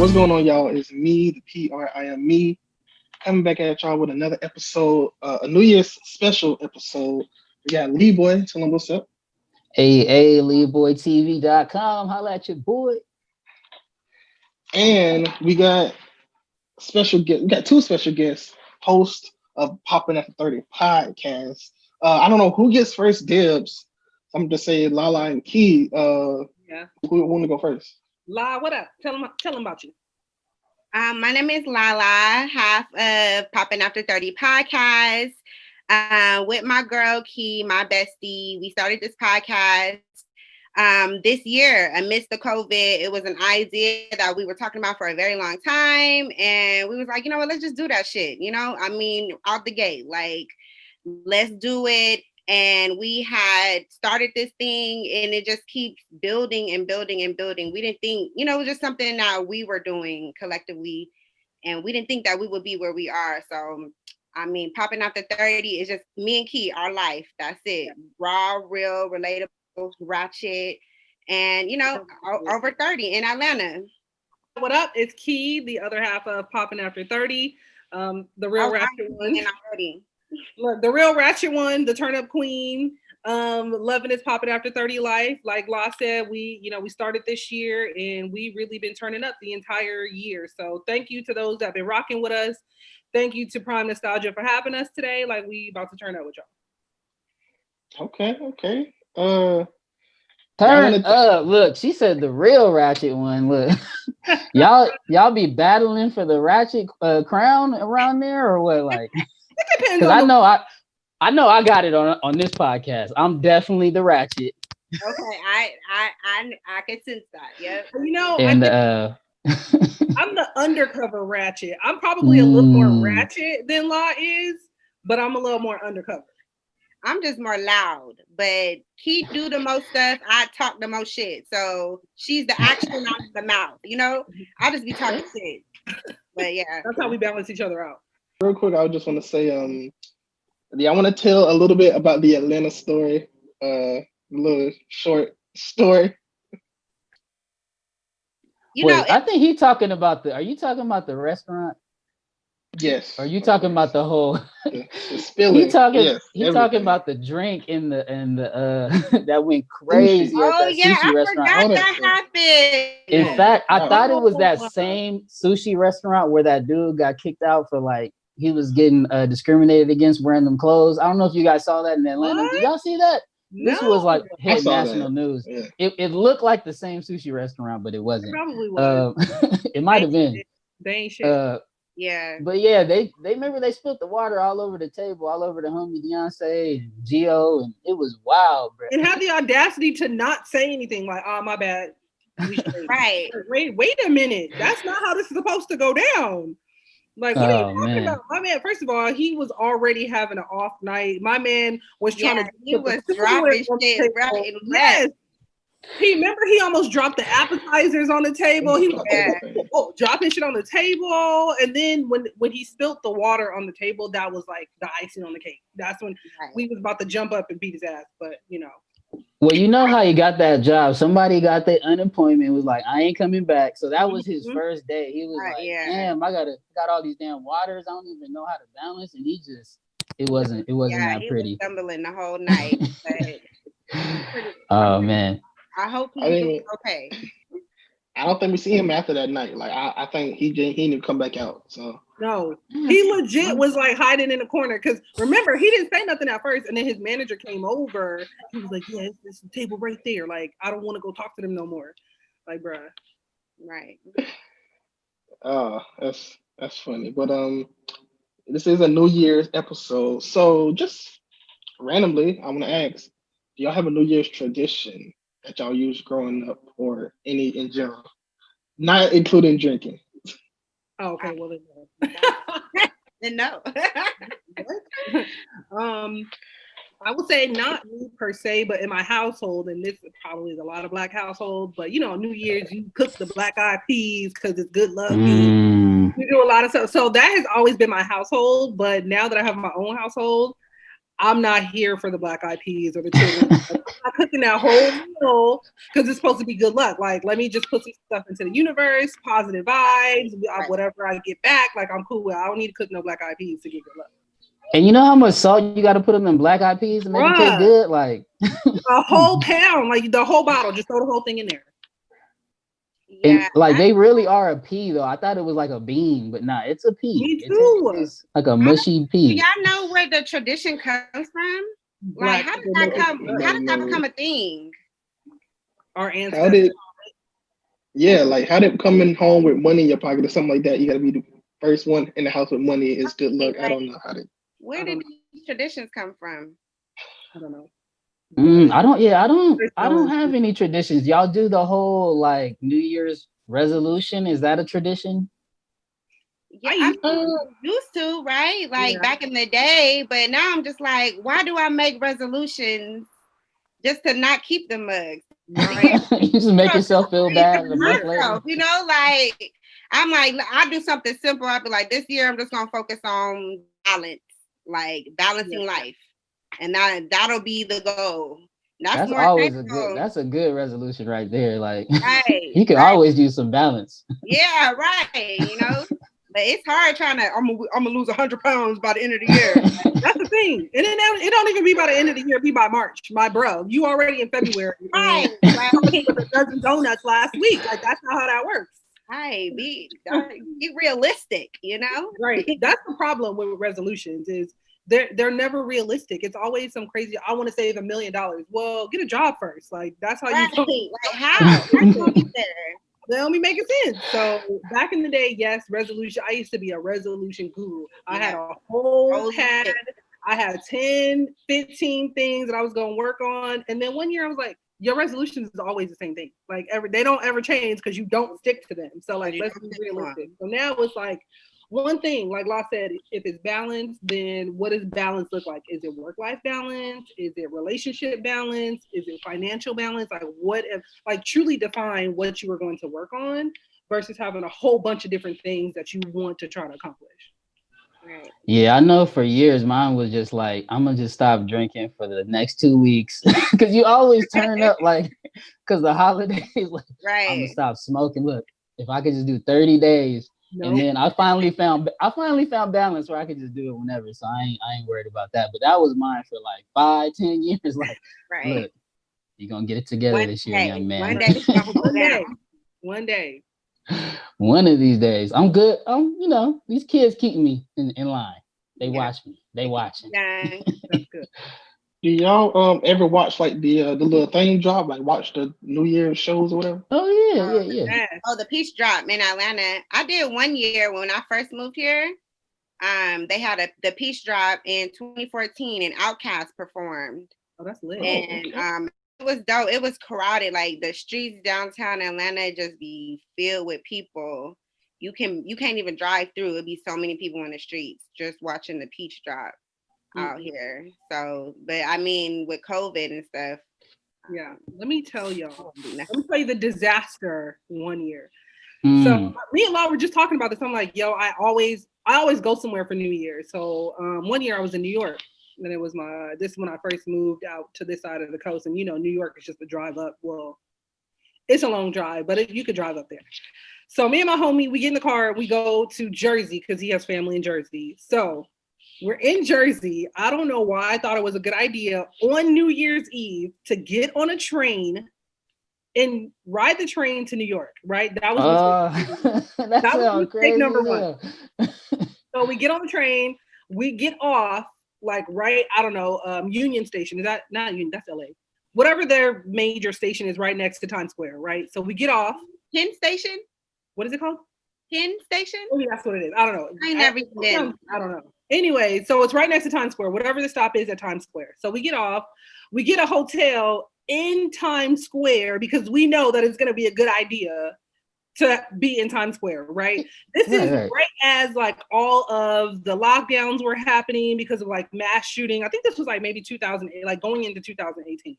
What's going on, y'all? It's me, the PRIM me, coming back at y'all with another episode, a New Year's special episode. We got Leeboy, tell him what's up. Hey, LeeboyTV.com. Holla at your boy. And we got special guest. We got two special guests, host of Poppin After 30 podcast. I don't know who gets first dibs. I'm just saying Lala and Key. Yeah. Who want to go first? La, what up? Tell them about you. My name is Lala, half of Poppin After 30 podcast. With my girl Key, my bestie. We started this podcast this year amidst the COVID. It was an idea that we were talking about for a very long time. And we was like, you know what, let's just do that shit. Out the gate, like, let's do it. And we had started this thing and it just keeps building and building and building. We didn't think, it was just something that we were doing collectively. And we didn't think that we would be where we are. So, Poppin After 30 is just me and Key, our life. That's it. Raw, real, relatable, ratchet. And, over 30 in Atlanta. What up? It's Key, the other half of Poppin After 30. The real ratchet one. Look, the real ratchet one, the turn up queen, loving this Poppin After 30 life. Like La said, we started this year and we really been turning up the entire year. So thank you to those that have been rocking with us. Thank you to Prime Nostalgia for having us today. Like, we about to turn up with y'all. Okay. Turn up. Look, she said the real ratchet one. Look, y'all be battling for the ratchet crown around there or what? Like, it depends. Because I know I got it on this podcast. I'm definitely the ratchet. Okay, I can sense that. Yep. And I'm the undercover ratchet. I'm probably a little more ratchet than La is, but I'm a little more undercover. I'm just more loud, but Key do the most stuff. I talk the most shit. So she's the action, I'm the mouth. I just be talking shit. But yeah, that's how we balance each other out. Real quick, I just want to say, I want to tell a little bit about the Atlanta story. A little short story. I think he's talking about are you talking about the restaurant? Yes. Are you talking about the whole? The spilling. He's talking about the drink and the that went crazy at that sushi restaurant. I forgot that happened. In fact, I thought it was that same sushi restaurant where that dude got kicked out for like he was getting discriminated against wearing them clothes. I don't know if you guys saw that in Atlanta. What? Did y'all see that? No. This was like hit national news. Yeah. It looked like the same sushi restaurant, but it wasn't. It probably was. It might have been. They ain't shit. Yeah. But yeah, they remember they spilled the water all over the table, all over the homie Beyonce and Gio, and it was wild, bro. And had the audacity to not say anything like, "Oh, my bad." Right. Wait a minute. That's not how this is supposed to go down. Like, what are you talking about? My man, first of all, he was already having an off night. My man was trying to. He was dropping shit right and left. He almost dropped the appetizers on the table. He was dropping shit on the table. And then when he spilled the water on the table, that was like the icing on the cake. That's when we was about to jump up and beat his ass. But Well, you know how he got that job. Somebody got their unemployment, was like, I ain't coming back. So that was his first day. He was damn, I got all these damn waters. I don't even know how to balance. And it wasn't that pretty. Was stumbling the whole night. Oh man. I hope he's okay. I don't think we see him after that night. Like I think he didn't come back out. So no, he legit was like hiding in the corner because remember he didn't say nothing at first, and then his manager came over. He was like, "Yeah, it's the table right there. Like I don't want to go talk to them no more." Like, bruh. Right. Oh, that's funny. But this is a New Year's episode, so just randomly, I want to ask: do y'all have a New Year's tradition that y'all used growing up, or any in general, not including drinking? Oh, okay. Well, then no. I would say not me per se, but in my household, and this probably is a lot of Black households, but New Year's, you cook the black eyed peas because it's good luck. You do a lot of stuff. So that has always been my household, but now that I have my own household, I'm not here for the Black Eyed Peas or the children. I'm not cooking that whole meal because it's supposed to be good luck. Like, let me just put some stuff into the universe, positive vibes, whatever I get back. Like, I'm cool with. I don't need to cook no Black Eyed Peas to get good luck. And you know how much salt you got to put in them Black Eyed Peas to make them taste good? Like a whole pound, like the whole bottle. Just throw the whole thing in there. Yeah, and like they really are a pea though. I thought it was like a bean, but nah, it's a pea. Me too. It's like a mushy pea. Do y'all know where the tradition comes from? Like, how did that come? How did that become a thing? Our ancestors. How did coming home with money in your pocket or something like that? You got to be the first one in the house with money is good luck. I don't know how to. Where did these traditions come from? I don't know. I don't have any traditions. Y'all do the whole like New Year's resolution. Is that a tradition? Yeah, I used to, right? Like back in the day, but now I'm just like, why do I make resolutions just to not keep the mugs? You just make yourself feel bad a month later. You know, like I'm like, I do something simple. I'll be like, this year I'm just gonna focus on balance, like balancing life. And that'll be the goal. That's always that's a good resolution right there. Like you can always use some balance. Yeah, right. You know, but it's hard trying to. I'm gonna lose 100 pounds by the end of the year. That's the thing. And then it don't even be by the end of the year. It be by March. My bro, you already in February. Right. With a dozen donuts last week. Like that's not how that works. Right. Be realistic. You know. Right. That's the problem with resolutions is. They're never realistic. It's always some crazy. I want to save $1 million. Well, get a job first. Like that's how you. Like how? They don't be making sense. So back in the day, yes, resolution. I used to be a resolution guru. I had a whole pad. I had 10, 15 things that I was going to work on. And then one year I was like, your resolutions is always the same thing. Like they don't ever change because you don't stick to them. So like, let's be realistic. So now it's like. One thing, like La said, if it's balanced, then what does balance look like? Is it work-life balance? Is it relationship balance? Is it financial balance? Like what if, like truly define what you are going to work on versus having a whole bunch of different things that you want to try to accomplish. Right. Yeah, I know for years mine was just like, I'm gonna just stop drinking for the next 2 weeks. Cause you always turn up like, cause the holidays, like, I'm gonna stop smoking. Look, if I could just do 30 days. Nope. And then I finally found balance where I could just do it whenever. So I ain't worried about that. But that was mine for like 5-10 years. Like, look, you're gonna get it together this year, young man. One day. One of these days. I'm good. You know, these kids keep me in line. They watch me. They watching. That's good. Do y'all ever watch like the little thing drop? Like watch the New Year's shows or whatever? Oh yeah. Oh, the Peach Drop in Atlanta. I did 1 year when I first moved here. They had the Peach Drop in 2014, and Outkast performed. Oh, that's lit. And it was dope. It was crowded. Like the streets downtown Atlanta just be filled with people. You can't even drive through. It'd be so many people in the streets just watching the Peach Drop. Out here. So, but I mean, with COVID and stuff. Yeah. Let me tell y'all. Let me tell you the disaster 1 year. So me and Law were just talking about this. I'm like, yo, I always go somewhere for New Year. So 1 year I was in New York. And it was this is when I first moved out to this side of the coast. And you know, New York is just a drive up. Well, it's a long drive, but you could drive up there. So me and my homie, we get in the car, we go to Jersey because he has family in Jersey. So we're in Jersey. I don't know why I thought it was a good idea on New Year's Eve to get on a train and ride the train to New York, right? That was mistake number one. So we get on the train, we get off like right, I don't know, Union Station. Is that not Union? That's LA. Whatever their major station is right next to Times Square, right? So we get off. Penn Station? What is it called? Penn Station? Oh, yeah, that's what it is. I don't know. I never been. I don't know. Anyway, so it's right next to Times Square, whatever the stop is at Times Square. So we get off, we get a hotel in Times Square because we know that it's going to be a good idea to be in Times Square, right? This is right as like all of the lockdowns were happening because of like mass shooting. I think this was like maybe 2008, like going into 2018.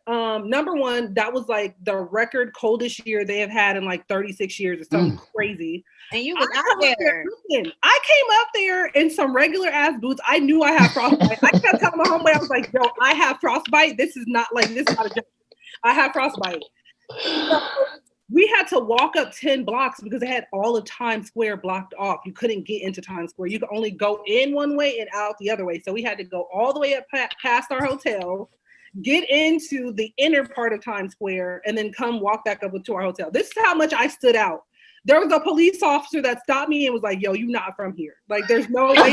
Number one, that was like the record coldest year they have had in like 36 years or something crazy. And you was out there. Listen, I came up there in some regular ass boots. I knew I had frostbite. I kept telling my homeboy, I was like, yo, I have frostbite. This is not a joke. I have frostbite. So we had to walk up 10 blocks because they had all of Times Square blocked off. You couldn't get into Times Square. You could only go in one way and out the other way. So we had to go all the way up past our hotel, get into the inner part of Times Square, and then come walk back up to our hotel. This is how much I stood out. There was a police officer that stopped me and was like, yo, you not from here. Like, there's no way. By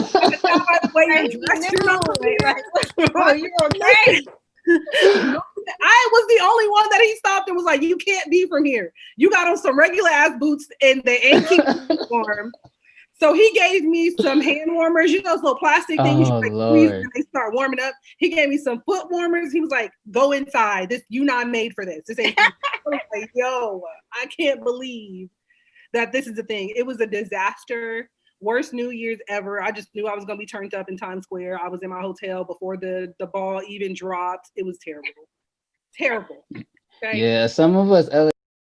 the way you dressed, you're not from here. You okay? I was the only one that he stopped and was like, you can't be from here. You got on some regular ass boots and they ain't keeping you warm. So he gave me some hand warmers, you know, those little plastic things you like squeeze and they start warming up. He gave me some foot warmers. He was like, go inside. This, you not made for this. This ain't I was like, yo, I can't believe that this is a thing. It was a disaster. Worst New Year's ever. I just knew I was gonna be turned up in Times Square. I was in my hotel before the ball even dropped. It was terrible. Terrible. Okay? Yeah, some of us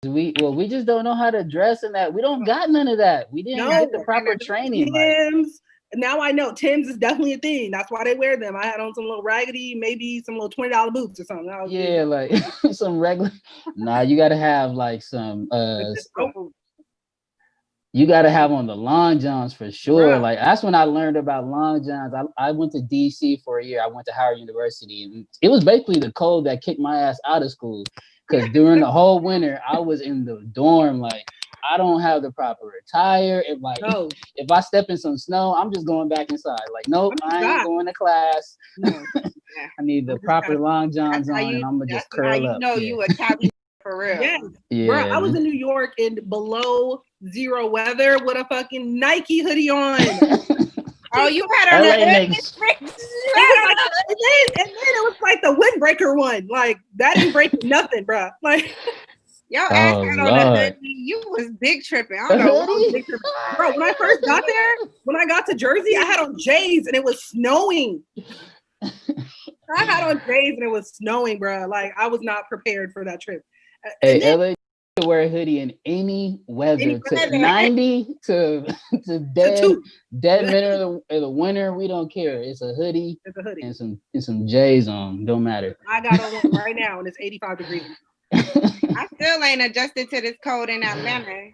we just don't know how to dress in that. We don't got none of that. We didn't get the proper training. Tim's. Now I know Tim's is definitely a thing. That's why they wear them. I had on some little raggedy, maybe some little $20 boots or something. Yeah, like some regular. Nah, you gotta have like some you got to have on the long johns for sure. Right. Like that's when I learned about long johns. I went to DC for a year. I went to Howard University. And it was basically the cold that kicked my ass out of school. Because during the whole winter, I was in the dorm. Like I don't have the proper attire. If I step in some snow, I'm just going back inside. Like nope, I ain't going to class. No. I need the proper long johns on, and I'm gonna just curl up. You a Cali for real. Yeah. Bro, I was in New York in below zero weather with a fucking Nike hoodie on. Oh, you had on and then it was like the windbreaker one. Like that didn't break nothing, bro. Like yo ass had on a hoodie. You was big tripping. I don't know. I was big tripping. Bro, when I first got there, when I got to Jersey, I had on J's and it was snowing. I had on J's and it was snowing, bro. Like I was not prepared for that trip. Hey, LA to wear a hoodie in any weather, to 90 to dead middle of the winter. We don't care. It's a hoodie and some J's on. Don't matter. I got on one right now and it's 85 degrees. I still ain't adjusted to this cold in Atlanta.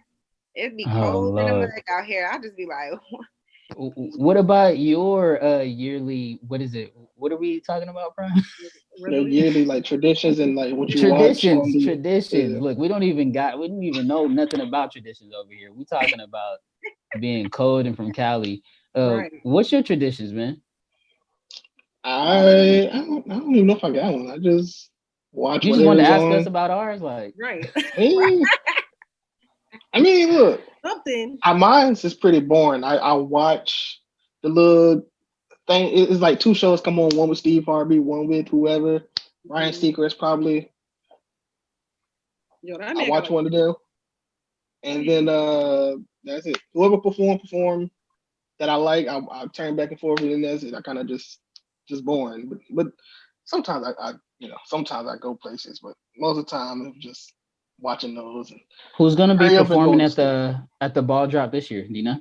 It'd be cold in the mud out here. I'll just be like. What about your yearly? What is it? What are we talking about, Brian? Your yearly like traditions and like what you traditions. watch. Traditions. Yeah. Look, we don't even know nothing about traditions over here. We talking about being cold and from Cali. Right. What's your traditions, man? I don't even know if I got one. I just watch. You just want to ask us about ours, like right. I mean, look. Something. Mine's is pretty boring. I watch the little thing. It's like two shows come on, one with Steve Harvey, one with whoever. Ryan Seacrest probably. Yo, I watch one of them. And then that's it. Whoever perform that I like, I turn back and forth, and then that's it. I kind of just boring. But sometimes I sometimes I go places, but most of the time it's just watching those. And who's gonna be performing at the ball drop this year? Do you know?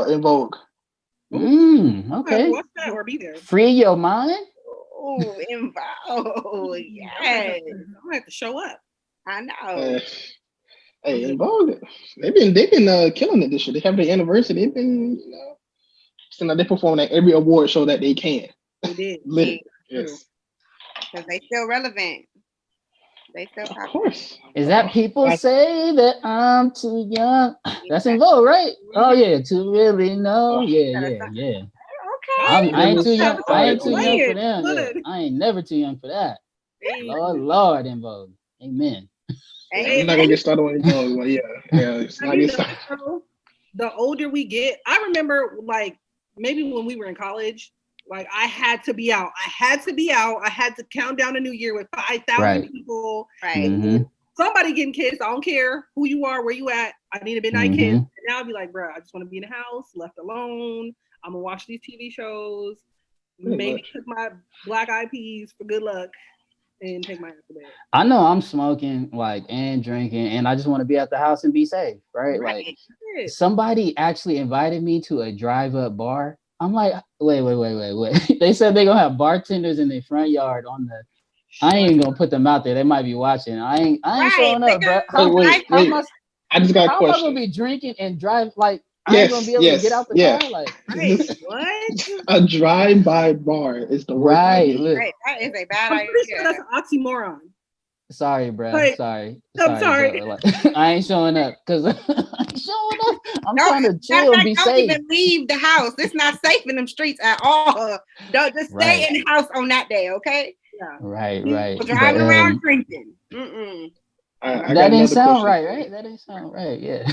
In Vogue. Okay. Watch that or be there. Free your mind. Oh, In Vogue. Yes. I'm gonna have to show up. I know. Hey, In Vogue. They've been killing it this year. They have their anniversary. They've been so they perform at every award show that they can. They did. Literally. Yes. Because they still relevant. They still of course. Is that people say that I'm too young? That's In Vogue, right? Oh yeah, to really know. Yeah. Okay. I ain't too young. I ain't too young for them. Yeah. I ain't never too young for that. Lord, In Vogue. Amen. I'm not gonna get started on In Vogue, but yeah. It's not get started. The older we get, I remember like maybe when we were in college. Like I had to be out. I had to count down a new year with 5,000 people. Right. Mm-hmm. Somebody getting kissed. I don't care who you are, where you at. I need a midnight kiss. And now I'd be like, bro, I just want to be in the house, left alone. I'm gonna watch these TV shows. maybe cook my black eyed peas for good luck, and take my ass to bed. I know I'm smoking like and drinking, and I just want to be at the house and be safe, right? Like somebody actually invited me to a drive-up bar. I'm like, wait. They said they're gonna have bartenders in their front yard on the. I ain't gonna put them out there. They might be watching. I ain't showing up, bro. Wait. I just got a question. How am I gonna be drinking and drive like? I ain't gonna be able to get out the car. Like, what? A drive-by bar is the worst idea. Look, that is a bad idea. Sure that's an oxymoron. Sorry, bro. Like, sorry. I'm sorry. Like, I ain't showing up because I'm showing up. I'm trying to chill and be safe. Don't even leave the house. It's not safe in them streets at all. Don't just stay in the house on that day, okay? Yeah. Right. Driving around drinking. That didn't sound right? That didn't sound right. Yeah.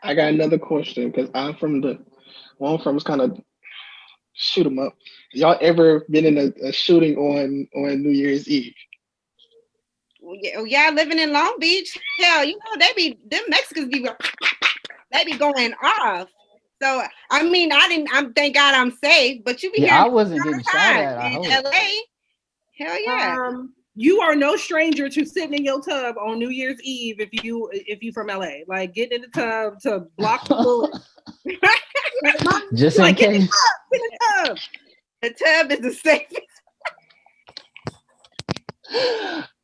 I got another question because I'm from where I'm from is kind of shoot 'em up. Y'all ever been in a shooting on New Year's Eve? Yeah, living in Long Beach. Hell, them Mexicans be going off. So I mean, thank God I'm safe, but you be I wasn't getting shot at in LA. Hell yeah. You are no stranger to sitting in your tub on New Year's Eve if you from LA. Like getting in the tub to block the bullet. Just in case. The tub is the safest.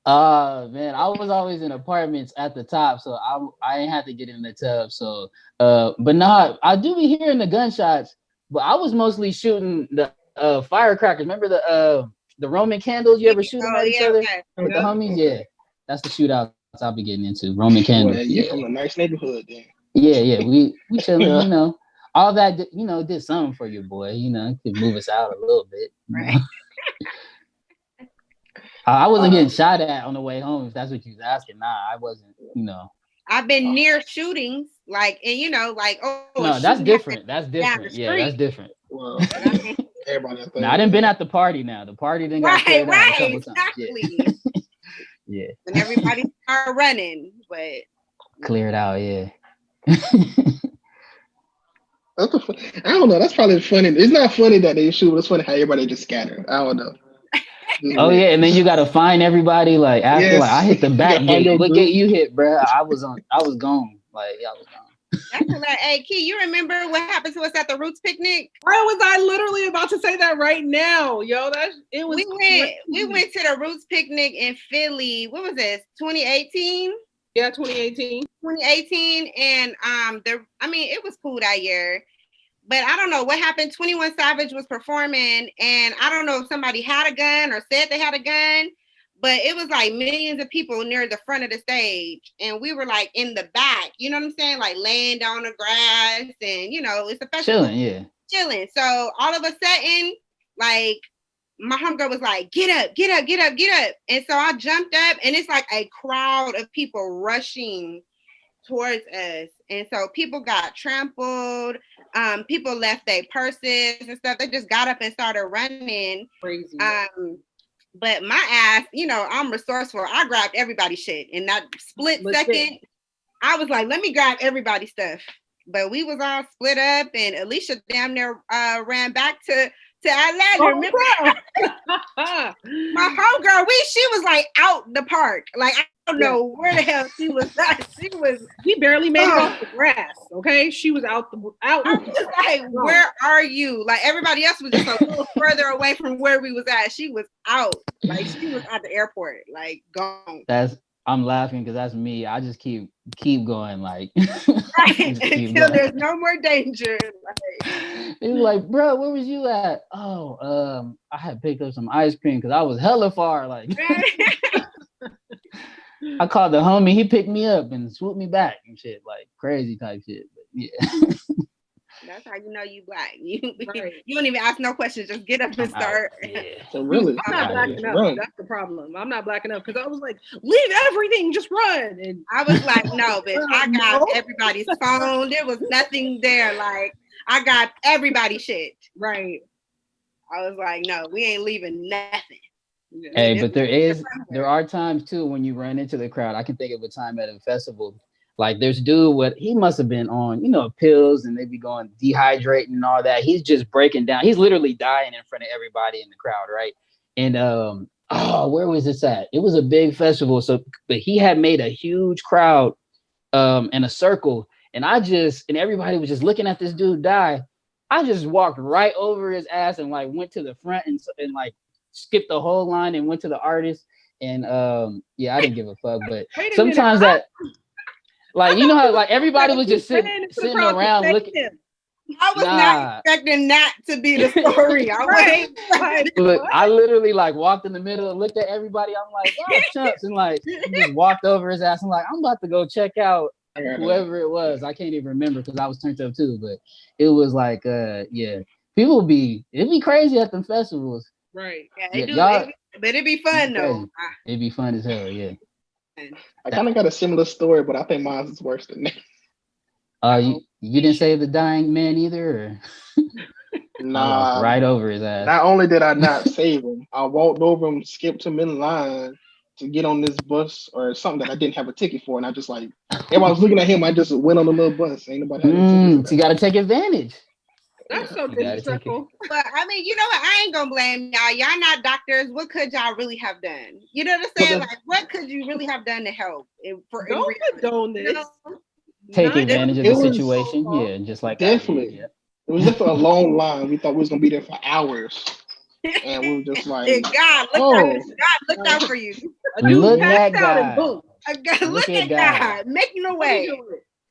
Man, I was always in apartments at the top, so I ain't have to get in the tub. So but nah, I do be hearing the gunshots, but I was mostly shooting the firecrackers. Remember the Roman candles? You ever shoot them at each other with the homies? Yeah, that's the shootouts I'll be getting into. Roman candles. You from a nice neighborhood, then. Yeah, we chilling. All that did something for your boy. It could move us out a little bit. Right. I wasn't getting shot at on the way home. If that's what you was asking, nah, I wasn't. I've been near shootings, like, and no, that's different. That's different. Yeah, that's different. Well, everybody. Now, I didn't been at the party. Now the party didn't got cleared out a couple exactly. times. Yeah. And everybody started running, but cleared out. Yeah. I don't know. That's probably funny. It's not funny that they shoot. It's funny how everybody just scattered. I don't know. Oh yeah, and then you gotta find everybody. Like after, like I hit the back gate. What gate you hit, bro? I was gone. Like I was gone. That's like, hey, Key, you remember what happened to us at the Roots picnic? I literally about to say that right now, yo. It was. We went to the Roots picnic in Philly. What was this? 2018. Yeah, 2018. 2018, and it was cool that year. But I don't know what happened. 21 Savage was performing, and I don't know if somebody had a gun or said they had a gun, but it was like millions of people near the front of the stage, and we were like in the back. You know what I'm saying? Like laying down the grass, and it's a festival. Chilling. So all of a sudden, like my homegirl was like, "Get up, get up, get up, get up!" And so I jumped up, and it's like a crowd of people rushing towards us, and so people got trampled. People left their purses and stuff. They just got up and started running. Crazy. But my ass, I'm resourceful. I grabbed everybody's shit in that split second. I was like, let me grab everybody's stuff. But we was all split up, and Alicia damn near ran back to Atlanta. Remember? My homegirl, she was like out the park. Like I don't know where the hell she was at. We barely made it off the grass. Okay, she was out. I was just like, where are you? Like everybody else was just a little further away from where we was at. She was out. Like she was at the airport. Like gone. I'm laughing because that's me. I just keep going, like until there's no more danger. He was like, bro, where was you at? Oh, I had picked up some ice cream because I was hella far. Like I called the homie, he picked me up and swooped me back and shit, like crazy type shit. But yeah. That's how you know you black. You don't even ask no questions. Just get up and start. Yeah. So really, I'm not black enough. That's the problem. I'm not black enough because I was like, leave everything, just run. And I was like, no, bitch. I got everybody's phone. There was nothing there. Like I got everybody's shit. Right. I was like, no, we ain't leaving nothing. Hey, but there are times too when you run into the crowd. I can think of a time at a festival. Like there's dude he must have been on, pills, and they be going dehydrating and all that. He's just breaking down. He's literally dying in front of everybody in the crowd, right? And where was this at? It was a big festival. So, but he had made a huge crowd in a circle, and everybody was just looking at this dude die. I just walked right over his ass and like went to the front and like skipped the whole line and went to the artist. And I didn't give a fuck. But sometimes that. Like, you know how like everybody was just sitting around looking. I was not expecting that to be the story. Look, I literally like walked in the middle and looked at everybody. I'm like, oh, chumps, and like just walked over his ass. I'm like, I'm about to go check out whoever it was. I can't even remember because I was turned up too. But it was like, it'd be crazy at them festivals. Right. Yeah, they do. But it'd be fun though. It'd be fun as hell. Yeah. I kind of got a similar story, but I think mine is worse than that. You didn't save the dying man either? Or? Nah, right over his ass. Not only did I not save him, I walked over him, skipped him in line to get on this bus or something that I didn't have a ticket for, and I just like everybody was looking at him. I just went on the little bus. Ain't nobody had a ticket. So you got to take advantage. That's so disrespectful. But I mean, you know what? I ain't gonna blame y'all. Y'all not doctors. What could y'all really have done? You know what I'm saying? Like, what could you really have done to help? Don't condone this. Take advantage of the situation. Yeah, just like definitely. It was just a long line. We thought we was gonna be there for hours, and we were just like, God looked out for you. Look at God. Look at God making a way.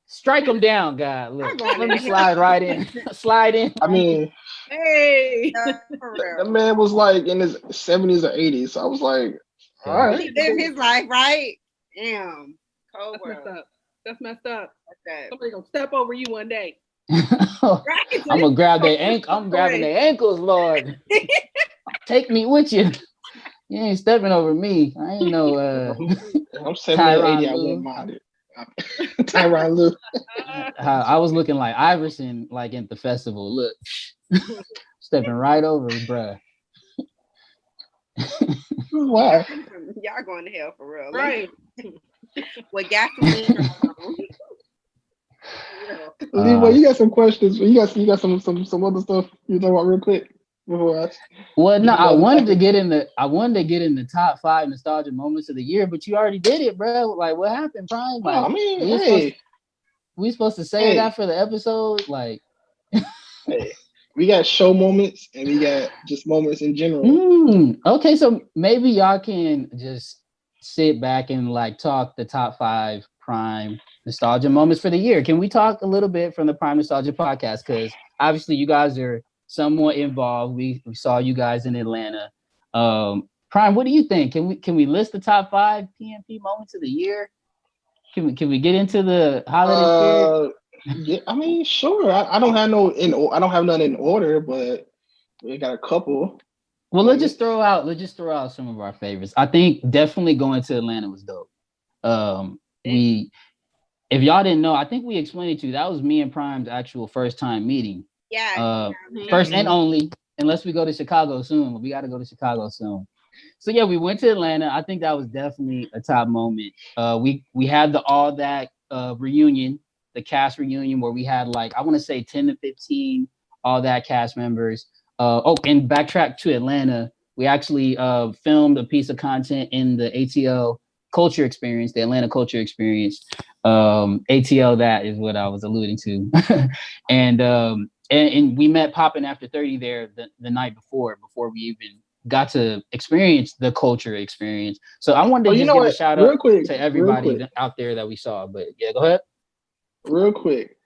Strike them down, God. Look, let me slide right in. Slide in. I mean, hey, the man was like in his 70s or 80s. So I was like, all right. He lived his life, right? Damn. Cold world. That's messed up. Somebody gonna step over you one day. I'm gonna grab their ankle. I'm grabbing their ankles, Lord. Take me with you. You ain't stepping over me. I ain't no. I'm 70 or 80. I wouldn't mind it. Tyron Lue. I was looking like Iverson, like at the festival. Look, stepping right over, bruh. Why? Y'all going to hell for real, right? With gasoline. Leeboy, you got some questions. You got some other stuff you talk about real quick before us. Well, no, I wanted to get in the top 5 nostalgia moments of the year, but you already did it, bro. Like, what happened, Prime? Like, I mean, we supposed to say that for the episode, like. We got show moments and we got just moments in general. Okay, so maybe y'all can just sit back and like talk the top 5 Prime nostalgia moments for the year. Can we talk a little bit from the Prime Nostalgia podcast? Because obviously you guys are somewhat involved. We saw you guys in Atlanta. Prime, what do you think? Can we list the top 5 PNP moments of the year? Can we get into the holiday spirit? Yeah, I mean, sure. I don't have none in order, but we got a couple. Well, let's just throw out some of our favorites. I think definitely going to Atlanta was dope. If y'all didn't know, I think we explained it to you. That was me and Prime's actual first time meeting. Yeah. First and only, unless we go to Chicago soon. We got to go to Chicago soon. So yeah, we went to Atlanta. I think that was definitely a top moment. We had the All That reunion, the cast reunion, where we had like, I want to say 10 to 15 All That cast members. And backtrack to Atlanta, we actually filmed a piece of content in the ATL Culture Experience, the Atlanta Culture Experience. ATL, that is what I was alluding to. And we met Poppin After 30 there the night before we even got to experience the culture experience. So I wanted to give a shout out to everybody out there that we saw. But yeah, go ahead. Real quick.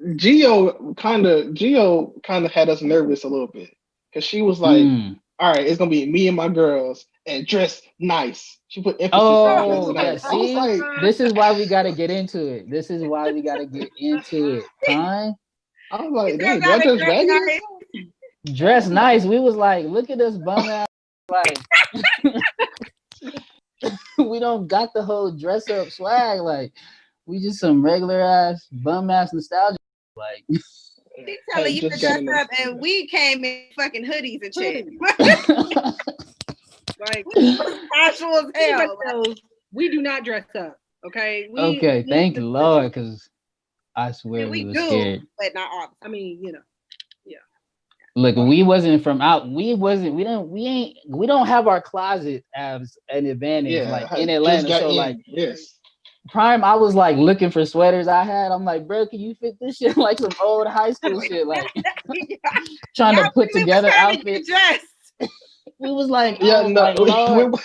Gio kind of had us nervous a little bit because she was like, all right, it's gonna be me and my girls and dress nice. She put emphasis on dress nice. See, like, this is why we gotta get into it. Huh? I was like, dang, do I just dress dress nice. We was like, look at us bum ass. Like, we don't got the whole dress up swag. Like, we just some regular ass bum ass nostalgia. Like, she's telling you to dress up, and we came in fucking hoodies and shit. Like, casual as hell. We do not dress up. Okay. Okay. Thank the Lord, because I swear we were scared. But not all. I mean, you know. Look, we wasn't from out. We wasn't. We don't. We ain't. We don't have our closet as an advantage, like in Atlanta. So, like, Prime, I was like looking for sweaters I had. I'm like, bro, can you fit this shit like some old high school shit? Like, trying to put together outfits. We was like, my Lord,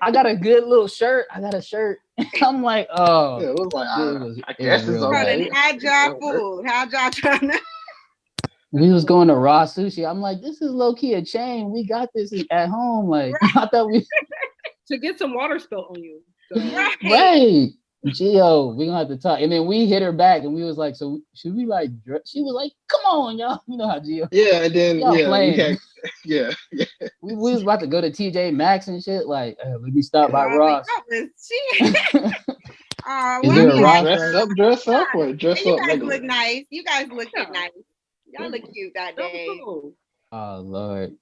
I got a good little shirt. I got a shirt. I'm like, oh, it was like, I guess it's okay. How'd y'all food? How'd y'all trying to? We was going to raw sushi. I'm like, this is low key a chain. We got this at home. Like, I thought we to get some water spilt on you. So. Right. Gio, we gonna have to talk. And then we hit her back and we was like, so should we like she was like, come on, y'all. You know how Gio. Yeah, and then playing. Yeah. We was about to go to TJ Maxx and shit. Like, let me stop by Ross. Is there a Ross? Dress up or dress up? You guys look nice. You guys look nice. Y'all look cute that day. Cool. Oh Lord.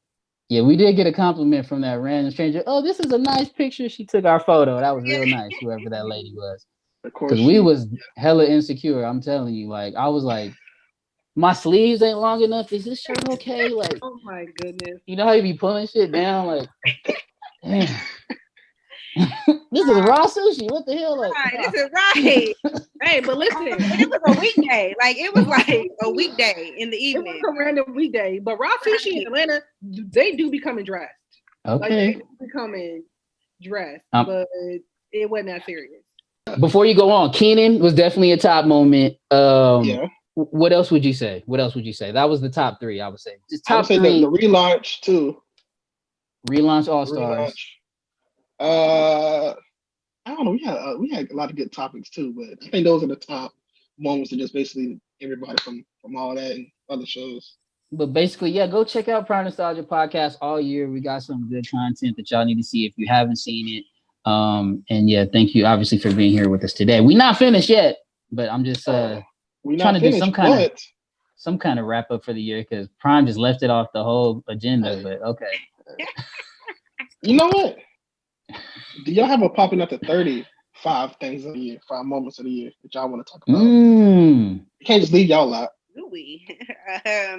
Yeah, we did get a compliment from that random stranger. Oh, this is a nice picture. She took our photo. That was real nice, whoever that lady was. Because we was hella insecure. I'm telling you. Like, I was like, my sleeves ain't long enough. Is this shirt okay? Like, oh my goodness. You know how you be pulling shit down? Like, damn. This is raw sushi. What the hell? Like, this is right. Hey, but listen, it was a weekday. Like, it was like a weekday in the evening. It was a random weekday. But raw sushi in Atlanta, they do be coming dressed. Okay. Like, they do be coming dressed, but it wasn't that serious. Before you go on, Keenan was definitely a top moment. Yeah. What else would you say? That was the top three, I would say. Just top three. The relaunch too. Relaunch All Stars. I don't know. We had a lot of good topics too, but I think those are the top moments of just basically everybody from all that and other shows. But basically, yeah, go check out Prime Nostalgia Podcast all year. We got some good content that y'all need to see if you haven't seen it. And yeah, thank you obviously for being here with us today. We're not finished yet, but I'm just trying to do some kind of wrap up for the year because Prime just left it off the whole agenda. But okay. You know what? Do y'all have a popping up to 35 things of the year, 5 moments of the year that y'all want to talk about? You can't just leave y'all out. Do we? Yeah,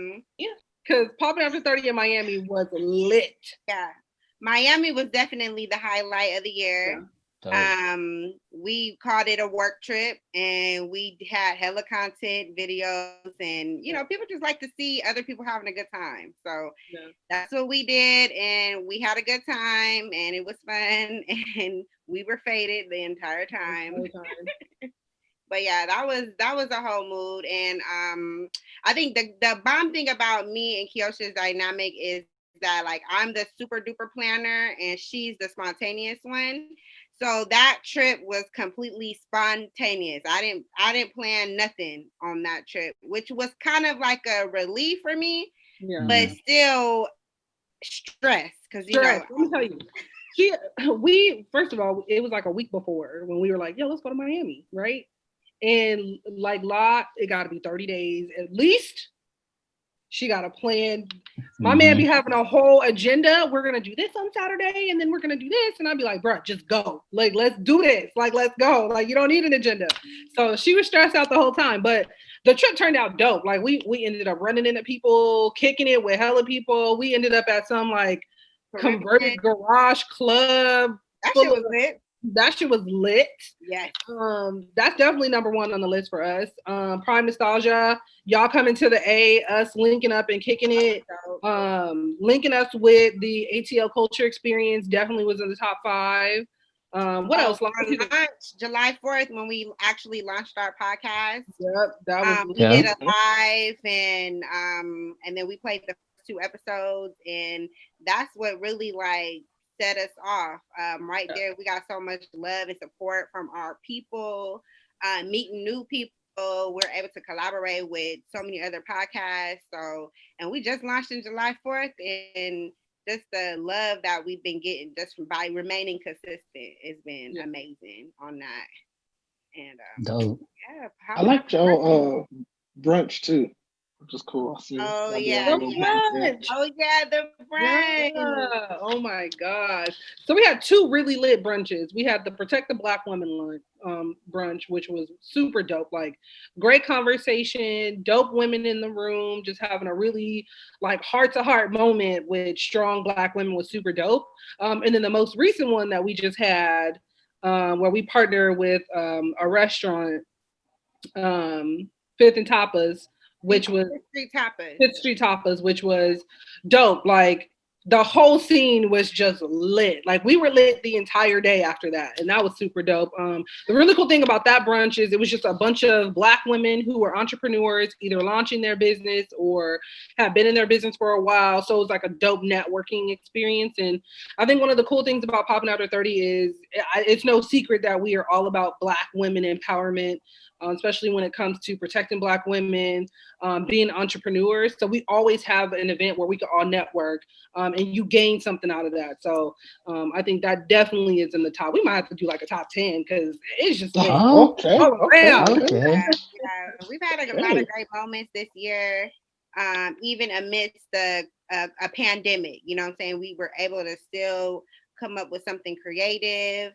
because popping after 30 in Miami was lit. Yeah, Miami was definitely the highlight of the year. Yeah. We called it a work trip and we had hella content, videos, and people just like to see other people having a good time. So that's what we did, and we had a good time, and it was fun, and we were faded the entire time. But yeah, that was a whole mood, and I think the bomb thing about me and Kiosha's dynamic is that like I'm the super duper planner and she's the spontaneous one. So that trip was completely spontaneous. I didn't plan nothing on that trip, which was kind of like a relief for me, but still stress because let me tell you, we first of all, it was like a week before when we were like, yo, let's go to Miami, right? And like it got to be 30 days at least. She got a plan. My man be having a whole agenda. We're going to do this on Saturday, and then we're going to do this. And I'd be like, bro, just go. Like, let's do this. Like, let's go. Like, you don't need an agenda. So she was stressed out the whole time. But the trip turned out dope. Like, we ended up running into people, kicking it with hella people. We ended up at some, like, converted garage club. That shit was lit. That shit was lit. Yes. That's definitely number one on the list for us. Prime Nostalgia, y'all coming to the A, us linking up and kicking it. Linking us with the ATL Culture Experience definitely was in the top 5. What else? July 4th when we actually launched our podcast. Yep, that was. We did a live and then we played the first 2 episodes, and that's what really like set us off. Right there, we got so much love and support from our people, meeting new people. We're able to collaborate with so many other podcasts. And we just launched on July 4th, and just the love that we've been getting just by remaining consistent has been amazing on that. And dope. I liked your brunch too. which is cool. Oh yeah, the brunch. Oh yeah, the brunch. Yeah. Oh my gosh! So we had two really lit brunches. We had the Protect the Black Women brunch, which was super dope. Like great conversation, dope women in the room, just having a really like heart to heart moment with strong Black women was super dope. And then the most recent one that we just had, where we partner with a restaurant, Fifth and Tapas, which was Fifth Street Tapas, which was dope. Like the whole scene was just lit. Like we were lit the entire day after that, and that was super dope. The really cool thing about that brunch is it was just a bunch of Black women who were entrepreneurs, either launching their business or have been in their business for a while. So it was like a dope networking experience. And I think one of the cool things about Poppin' After 30 is it's no secret that we are all about Black women empowerment. Especially when it comes to protecting Black women, being entrepreneurs. So we always have an event where we can all network and you gain something out of that. So I think that definitely is in the top. We might have to do like a top 10 because it's just okay. Yeah, we've had a lot of great moments this year, even amidst a pandemic. You know what I'm saying? We were able to still come up with something creative.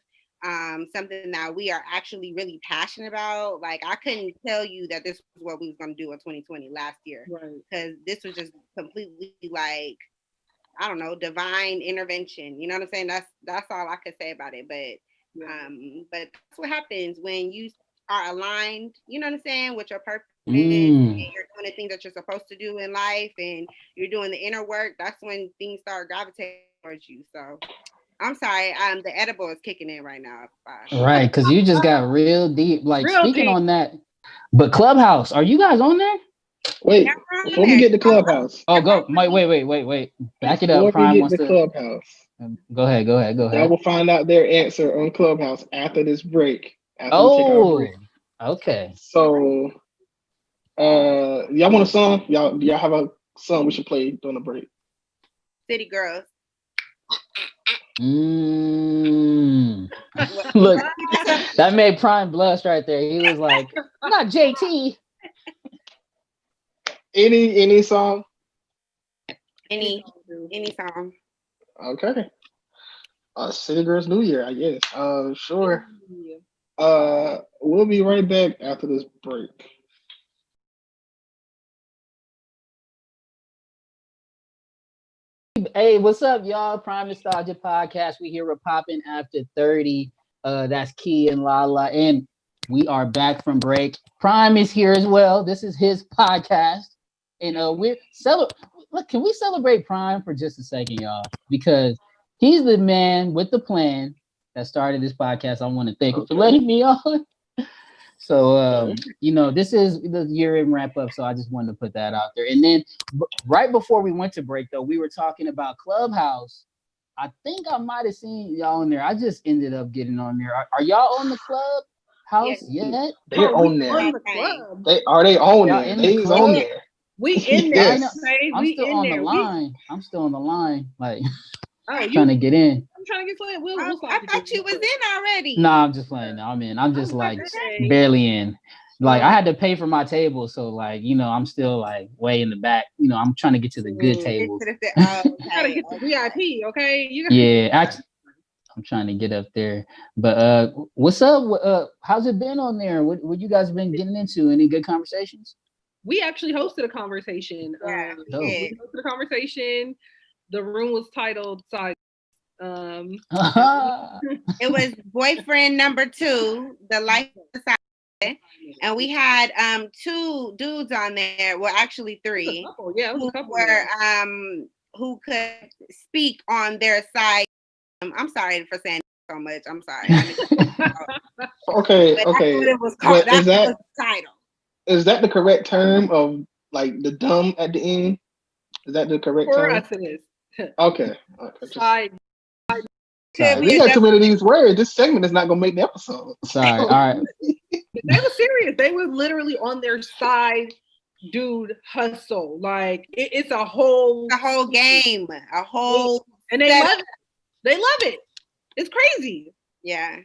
Something that we are actually really passionate about. Like I couldn't tell you that this was what we was going to do in 2020 last year, because this was just completely like, I don't know, divine intervention. You know what I'm saying? That's all I could say about it. But that's what happens when you are aligned. You know what I'm saying, with your purpose. And you're doing the things that you're supposed to do in life, and you're doing the inner work. That's when things start gravitating towards you. So. I'm sorry, the edible is kicking in right now. Right, because you just got real deep. Like real speaking deep. on that, but Clubhouse, are you guys on there? Wait, before we get to Clubhouse. Oh, go. Wait. Back it Before up. we get to Clubhouse. Go ahead. Y'all will find out their answer on Clubhouse after this break. After we take our break. Okay. So, y'all want a song? Do y'all have a song we should play during the break? City Girls. Look, that made Prime blush right there. He was like, "Not JT." Any song? Any song. Okay. City Girls New Year, I guess. Sure. We'll be right back after this break. Hey, what's up, y'all? Prime Nostalgia Podcast. We here with Poppin' After 30. That's Key and Lala, and we are back from break. Prime is here as well. This is his podcast, and we're Look, can we celebrate Prime for just a second, y'all? Because he's the man with the plan that started this podcast. I want to thank him for letting me on. So, this is the year-end wrap-up, so I just wanted to put that out there. And then right before we went to break, though, we were talking about Clubhouse. I think I might have seen y'all in there. I just ended up getting on there. Are y'all on the Clubhouse yet? They're on there. On the club. Are they on there? They's on there. We in there. Yes. I'm still on the line. I'm still on the line. Like, trying to get in. I'm trying to get in. I thought you was in already. No, I'm just playing. I'm in. I'm just like barely in. Like I had to pay for my table, so like I'm still like way in the back. I'm trying to get to the good table. You gotta get to VIP, okay? Actually, I'm trying to get up there. But what's up? How's it been on there? What you guys been getting into? Any good conversations? We actually hosted a conversation. We hosted a conversation. The room was titled "Side." It was boyfriend number 2, the life side, and we had 2 dudes on there. Well, actually 3. Who could speak on their side. I'm sorry for saying so much. I'm sorry. Okay. It was called. That was the title. Is that the correct term of like the dumb at the end? Is that the correct term? For us, it is. Okay. Side. We got too many of these words. This segment is not gonna make the episode. Sorry. All right. They were serious. They were literally on their side, dude. Hustle. Like it's a whole game. And they love it. They love it. It's crazy. Yeah.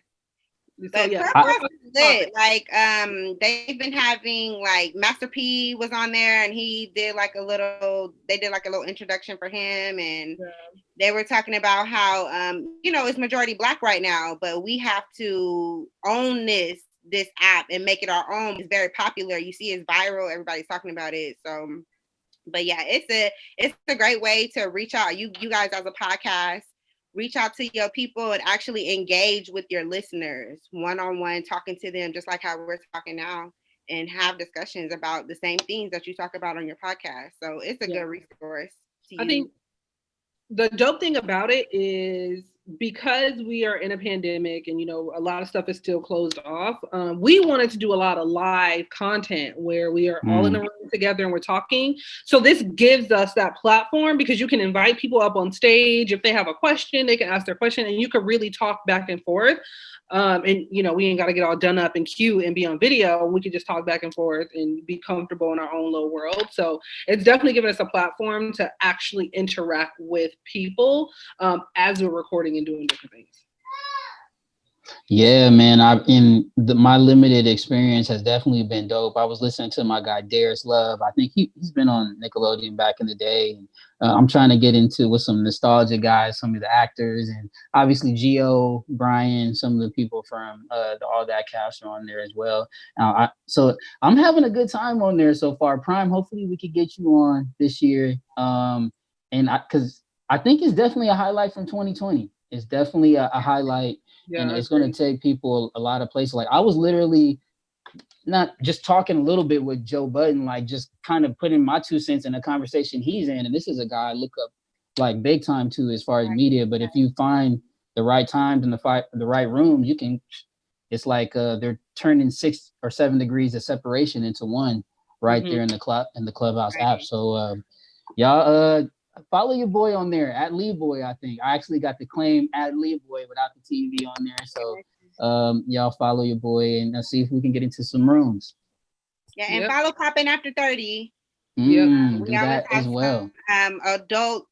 But yeah, Clubhouse is lit. Like they've been having like Master P was on there and they did like a little introduction for him, and they were talking about how it's majority Black right now, but we have to own this app and make it our own. It's very popular. You see it's viral, everybody's talking about it. So but yeah, it's a great way to reach out. You guys as a podcast, reach out to your people and actually engage with your listeners one-on-one, talking to them just like how we're talking now, and have discussions about the same things that you talk about on your podcast. So it's a good resource to use. I think the dope thing about it is because we are in a pandemic and a lot of stuff is still closed off, we wanted to do a lot of live content where we are all in the room together and we're talking. So this gives us that platform because you can invite people up on stage. If they have a question, they can ask their question and you can really talk back and forth. And we ain't got to get all done up in queue and be on video. We could just talk back and forth and be comfortable in our own little world. So it's definitely given us a platform to actually interact with people as we're recording and doing different things. Yeah, man. My limited experience has definitely been dope. I was listening to my guy Darius Love. I think he's been on Nickelodeon back in the day. And, I'm trying to get into with some nostalgia guys, some of the actors, and obviously Gio, Brian, some of the people from all that cast are on there as well. So I'm having a good time on there so far. Prime, hopefully we could get you on this year. Because I think it's definitely a highlight from 2020. It's definitely a highlight. Yeah, and it's going to take people a lot of places. Like I was literally not just talking a little bit with Joe Budden, like just kind of putting my 2 cents in a conversation he's in. And this is a guy I look up like big time to as far as media. But if you find the right times and the right rooms, you can. It's like they're turning 6 or 7 degrees of separation into one right there in the Clubhouse app. So y'all follow your boy on there at Leeboy. I think I actually got the claim at Leeboy without the TV on there. So y'all follow your boy and see if we can get into some rooms. Yeah, and follow Poppin After 30. Do that as well. Adult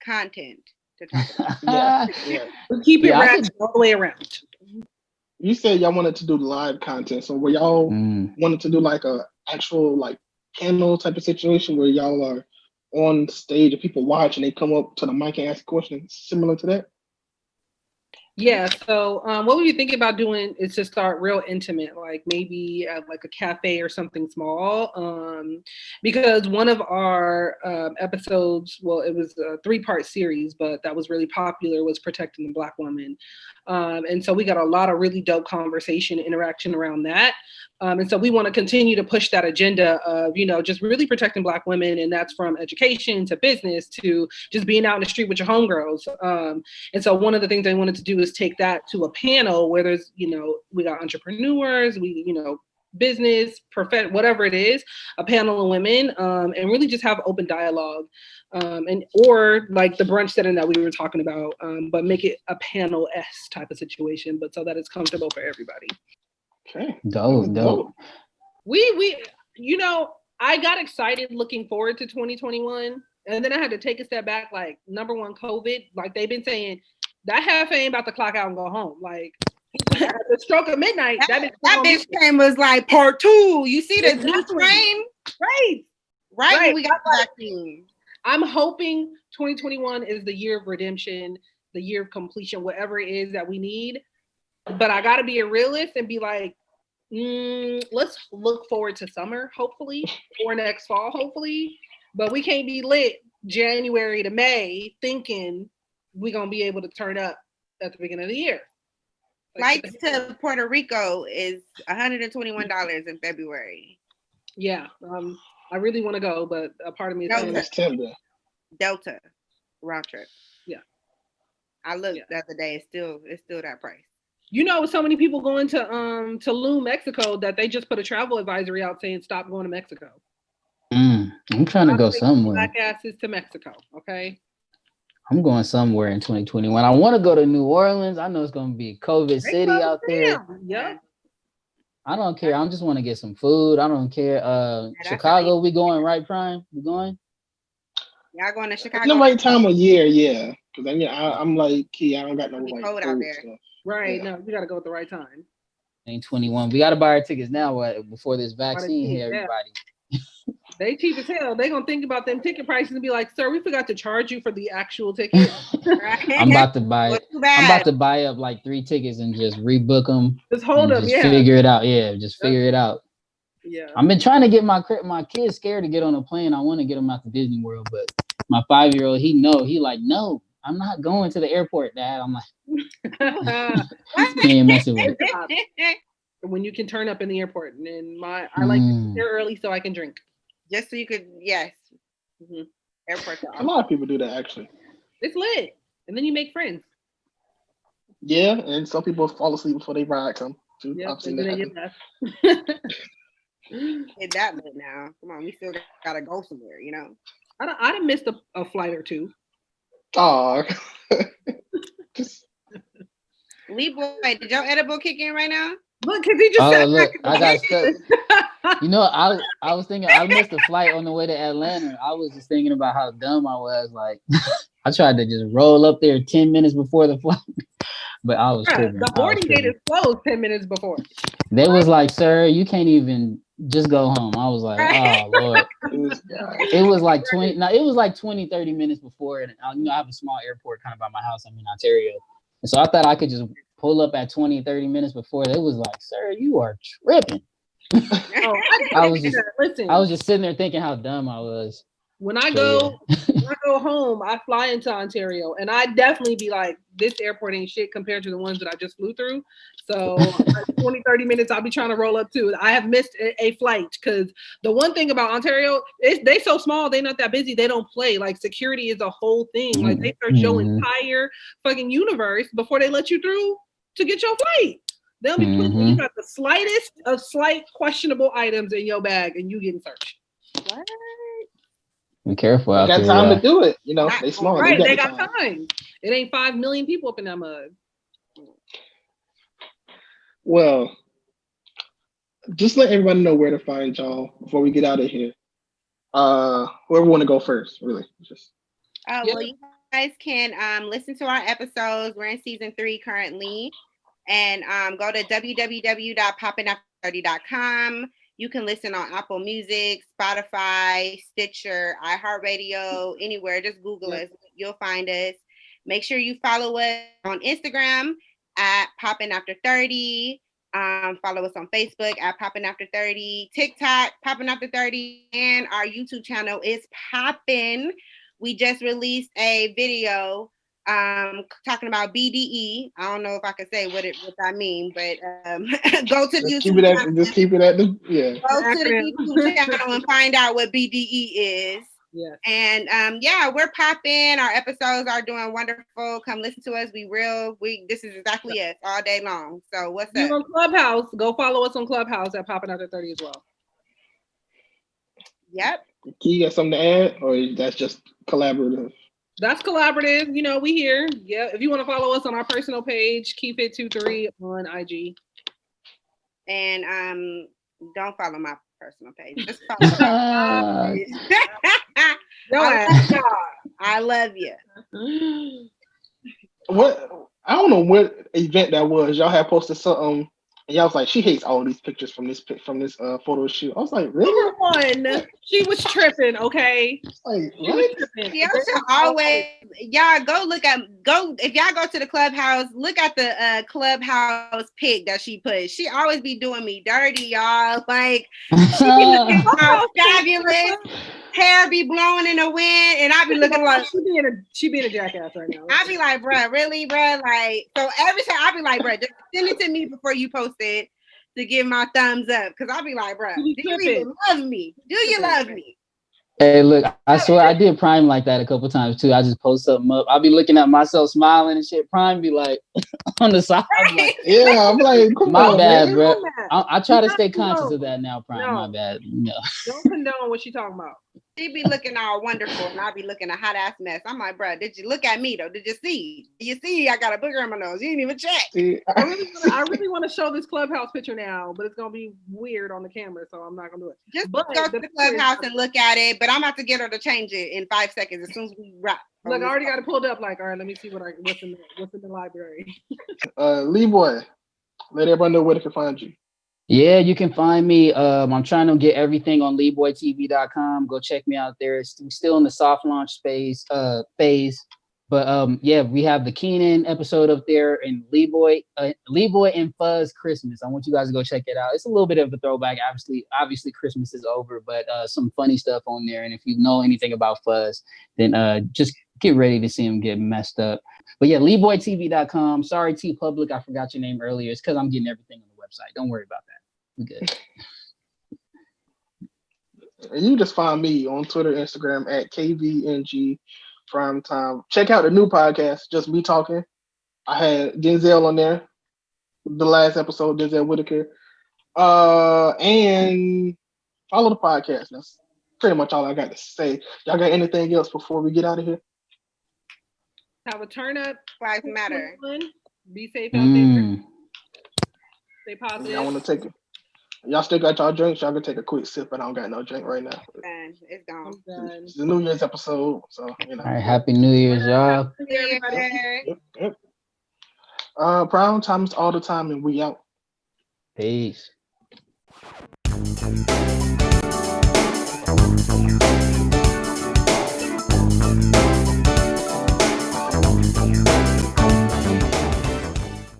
content to talk about. We keep it ratchet all the way around. You said y'all wanted to do live content, so were y'all wanted to do like a actual like panel type of situation where y'all are on stage and people watch and they come up to the mic and ask questions similar to that? Yeah, so what we were thinking about doing is to start real intimate, like maybe at like a cafe or something small. Because one of our episodes, well, it was a 3-part series, but that was really popular, was protecting the Black woman. And so we got a lot of really dope conversation, interaction around that. And so we want to continue to push that agenda of, just really protecting Black women. And that's from education to business to just being out in the street with your homegirls. And so one of the things I wanted to do is take that to a panel where there's, we got entrepreneurs, business, whatever it is, a panel of women, and really just have open dialogue. Or like the brunch setting that we were talking about, but make it a panel-esque type of situation, but so that it's comfortable for everybody. Okay. Dope. We I got excited looking forward to 2021, and then I had to take a step back. Like, number one, COVID. Like they've been saying, that half ain't about to clock out and go home. Like at the stroke of midnight, that bitch came was like part 2. You see the new train, right? When we got the vaccine. I'm hoping 2021 is the year of redemption, the year of completion, whatever it is that we need. But I got to be a realist and be like, let's look forward to summer, hopefully, or next fall, hopefully. But we can't be lit January to May thinking we're going to be able to turn up at the beginning of the year. Flights to Puerto Rico is $121 in February. Yeah. I really want to go, but a part of me is saying Delta round trip. Yeah. I looked the other day. It's still that price. So many people going to Tulum, Mexico, that they just put a travel advisory out saying stop going to Mexico. I'm trying to go somewhere. Black asses to Mexico, okay? I'm going somewhere in 2021. I want to go to New Orleans. I know it's going to be COVID city out there. Yeah. I don't care. I just want to get some food. I don't care. Chicago, we going, right, Prime? We going? Y'all going to Chicago? It's the right time of year, yeah. Because I'm like, I don't got no cold out there. Right. Yeah. No, you got to go at the right time. 2021. We got to buy our tickets now before this vaccine hit everybody. They cheap as hell. They gonna think about them ticket prices and be like, "Sir, we forgot to charge you for the actual ticket." I'm about to buy it. I'm about to buy up like 3 tickets and just rebook them. Just hold them. Just figure it out. Yeah, just figure it out. Yeah. I've been trying to get my kids scared to get on a plane. I want to get them out to Disney World, but my 5-year-old, he like, no, I'm not going to the airport, Dad. I'm like, he ain't messing with it. When you can turn up in the airport, and I like to get there early so I can drink. Just so you could, yes. Mm-hmm. Airport. A lot of people do that actually. It's lit, and then you make friends. Yeah, and some people fall asleep before they ride come. Too. Yeah, I've seen that happen. It's that lit now. Come on, we still gotta go somewhere, you know. I'd have missed a flight or two. Oh. Leeboy, did your edible kick in right now? Look, cause he just said look, I got stuck. You know, I was thinking I missed the flight on the way to Atlanta. I was just thinking about how dumb I was. Like, I tried to just roll up there 10 minutes before the flight, but I was tripping. The boarding gate is closed 10 minminutes before. They was like, "Sir, you can't even just go home." I was like, "Oh Lord." It was like 20. No, it was like 20, 30 minutes before, and I have a small airport kind of by my house. I'm in Ontario, and so I thought I could just pull up at 20, 30 minutes before. It was like, "Sir, you are tripping." I was just sitting there thinking how dumb I was. When I go home, I fly into Ontario, and I definitely be like, this airport ain't shit compared to the ones that I just flew through. So 20, 30 minutes, I'll be trying to roll up too. I have missed a flight because the one thing about Ontario is they so small, they not that busy. They don't play. Like security is a whole thing. Like they search your entire fucking universe before they let you through to get your flight. They'll be putting you got the slightest of slight questionable items in your bag and you getting searched. What? Be careful out there. They got time to do it. You know, they small. Right, they got time. It ain't 5 million people up in that mud. Well, just let everybody know where to find y'all before we get out of here. Whoever want to go first, really. Well, you guys can listen to our episodes. We're in season 3 currently. And go to www.poppinafter30.com. You can listen on Apple Music, Spotify, Stitcher, iHeartRadio, anywhere. Just Google us. You'll find us. Make sure you follow us on Instagram at PoppinAfter30. Follow us on Facebook at PoppinAfter30. TikTok, PoppinAfter30. And our YouTube channel is Poppin. We just released a video talking about BDE. I don't know if I can say what I mean, but go to the YouTube channel. Just keep it at the Go to the YouTube channel and find out what BDE is. Yeah. And we're popping. Our episodes are doing wonderful. Come listen to us. This is exactly us all day long. So what's up? You're on Clubhouse. Go follow us on Clubhouse at Poppin After 30 as well. Yep. You got something to add, or that's just collaborative? That's collaborative. You know, we here. Yeah. If you want to follow us on our personal page, KeepIt23 on IG. And don't follow my personal page. Just follow my page. I love you. What? I don't know what event that was. Y'all had posted something. And y'all was like, she hates all these pictures from this photo shoot. I was like, really? One, she was tripping. Okay. Like, what? Always, y'all if y'all go to the Clubhouse, look at the Clubhouse pic that she put. She always be doing me dirty, y'all. Like she be looking so fabulous. Hair be blowing in the wind, and I be looking like she being a jackass right now. I be like, bruh, really, bruh? Like, so every time I be like, bruh, just send it to me before you post it to give my thumbs up. Cause I be like, bruh, do you even love me? Do you love me? Hey, look, I swear I did Prime like that a couple times too. I just post something up. I'll be looking at myself smiling and shit. Prime be like on the side. I'm like, I'm like, my bad, bro. I try to stay conscious of that now, Prime. My bad. No. Don't condone what she talking about. She be looking all wonderful, and I be looking a hot ass mess. I'm like, bro, did you look at me though? Did you see? You see, I got a booger on my nose. You didn't even check. I really want to show this Clubhouse picture now, but it's gonna be weird on the camera, so I'm not gonna do it. Just go to the Clubhouse and look at it. But I'm about to get her to change it in 5 seconds as soon as we wrap. Look, I already got it pulled up. Like, all right, let me see what's in the library. Leeboy, Let everybody know where they can find you. Yeah, you can find me. I'm trying to get everything on LeeboyTV.com. Go check me out there. It's still in the soft launch phase. But yeah, we have the Keenan episode up there and Leeboy and Fuzz Christmas. I want you guys to go check it out. It's a little bit of a throwback. Obviously Christmas is over, but some funny stuff on there. And if you know anything about Fuzz, then just get ready to see him get messed up. But yeah, LeeboyTV.com. Sorry, T Public, I forgot your name earlier. It's because I'm getting everything on the website. Don't worry about that. We good. And you just find me on Twitter, Instagram at KVNG Primetime. Check out the new podcast, Just Me Talking. I had Denzel on there, the last episode, Denzel Whitaker. And follow the podcast. That's pretty much all I got to say. Y'all got anything else before we get out of here? Have a turn up. Lives matter. Be safe out there. Stay positive. Y'all want to take it? Y'all still got y'all drinks? Y'all can take a quick sip, but I don't got no drink right now. It's gone. It's the New Year's episode, so you know. All right, Happy New Year's, y'all. Yep. Prime time is all the time, and we out. Peace.